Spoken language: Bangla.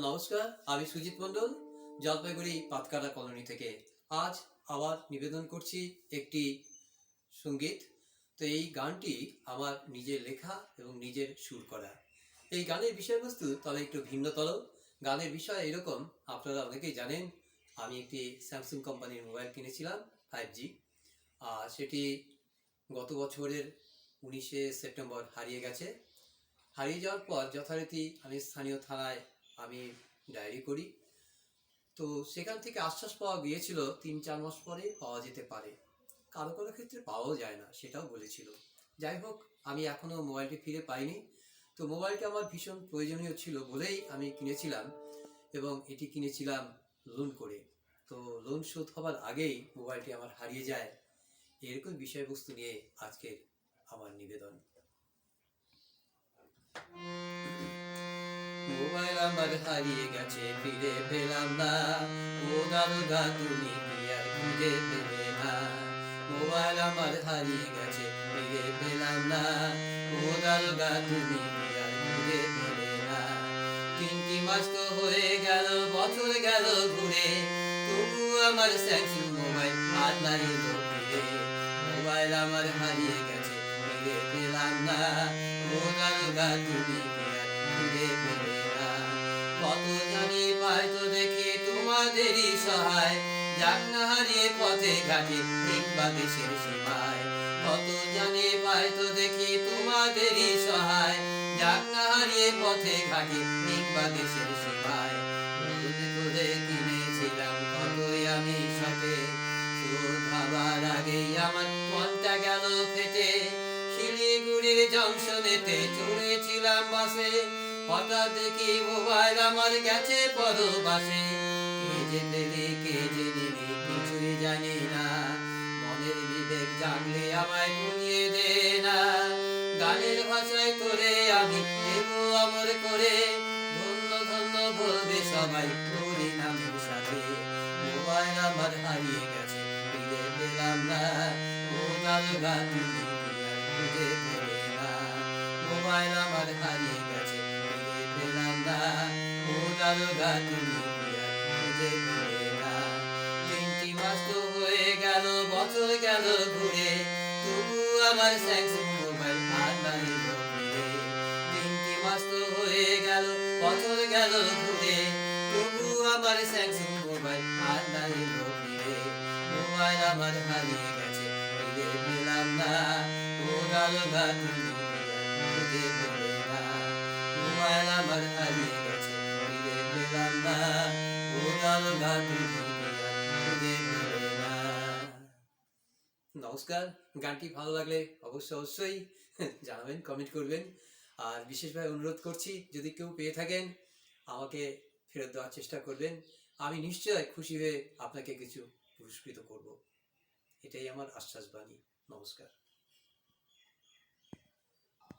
নমস্কার, আমি সুজিত মণ্ডল, জলপাইগুড়ি পাতকাটা কলোনি থেকে। আজ আবার নিবেদন করছি একটি সঙ্গীত। তো এই গানটি আমার নিজের লেখা এবং নিজের সুর করা। এই গানের বিষয়বস্তু তবে একটু ভিন্নতর। গানের বিষয় এরকম, আপনারা অনেকেই জানেন আমি একটি স্যামসাং কোম্পানির মোবাইল কিনেছিলাম 5G। সেটি গত বছরের 19শে সেপ্টেম্বর হারিয়ে গেছে। হারিয়ে যাওয়ার পর যথারীতি আমি স্থানীয় থানায় আমি ডায়েরি করি। তো সেখান থেকে আশ্বাস পাওয়া গিয়েছিল 3-4 মাস পরে পাওয়া যেতে পারে, কারো কারো ক্ষেত্রে পাওয়াও যায় না, সেটাও বলেছিল। যাই হোক, আমি এখনও মোবাইলটি ফিরে পাইনি। তো মোবাইলটি আমার ভীষণ প্রয়োজনীয় ছিল বলেই আমি কিনেছিলাম, এবং এটি কিনেছিলাম লোন করে। তো লোন শোধ হবার আগেই মোবাইলটি আমার হারিয়ে যায়। এরকম বিষয়বস্তু নিয়ে আজকের আমার নিবেদন। মোবাইল আমার হারিয়ে গেছে, ফিরে পেলাম না। ও দারোগা, তুমি কি আর খুঁজে পেলে না? মোবাইল আমার হারিয়ে গেছে, ফিরে পেলাম না। ও দারোগা, তুমি কি আর খুঁজে পেলে না? 3টি মাস তো হয়ে গেল, বছর গেল ঘুরে, তবু আমার স্যামসাং মোবাইল আর নাই এলো ফিরে। মোবাইল আমার হারিয়ে গেছে, ফিরে পেলাম না। ও দারোগা, তুমি কি আর খুঁজে পেলে না? কত জানি পাইতো দেখি তোমাদেরই সহায়, যাক না হারিয়ে পথে ঘাটে কিংবা দেশের সীমায়। কত জানি পাইতো দেখি তোমাদেরই সহায়, যাক না হারিয়ে পথে ঘাটে কিংবা দেশের সীমায়। নতুন করে কিনেছিলাম কতই আমি শখে, শোধ হবার আগেই আমার মনটা গেল ফেটে। শিলিগুড়ির জংশনেতে চড়েছিলাম বাসে, হঠাৎ দেখি মোবাইল আমার গেছে পরবাসে। কে যে পেলে কে যে নিলে কিছুই জানি না, মনের বিবেক জানলে আমায় ঘুমিয়ে দে না। গানের ভাষায় তোরে আমি দেব অমর করে, ধন্য ধন্য বলবে সবাই তোরই নামের সাথে। মোবাইল আমার হারিয়ে গেছে, ফিরে পেলাম না। ও দারোগা, তুমি কি আর খুঁজে পেলে না? মোবাইল আমার হারিয়ে গেছে, ফিরে পেলাম না। ও দারোগা, তুমি কি আর খুঁজে পেলে না? 3টি মাস তো হয়ে গেল, বছর গেল ঘুরে, তবু আমার স্যামসাং মোবাইল আর নাই এলো ফিরে। 3টি মাস তো হয়ে গেল, বছর গেল ঘুরে, তবু আমার স্যামসাং মোবাইল আর নাই এলো ফিরে। মোবাইল আমার হারিয়ে গেছে, ফিরে পেলাম না। ও দারোগা, তুমি কি আর খুঁজে পেলে না? মোবাইল আমার হারিয়ে গেছে, ফিরে পেলাম না। ও দারোগা, তুমি কি আর খুঁজে পেলে না? নমস্কার। গানটি ভালো লাগলে অবশ্যই জানাবেন, কমেন্ট করবেন। আর বিশেষভাবে অনুরোধ করছি, যদি কেউ পেয়ে থাকেন আমাকে ফেরত দেওয়ার চেষ্টা করবেন। আমি নিশ্চয় খুশি হয়ে আপনাকে কিছু পুরস্কৃত করব, এটাই আমার আশ্বাস বাণী। নমস্কার।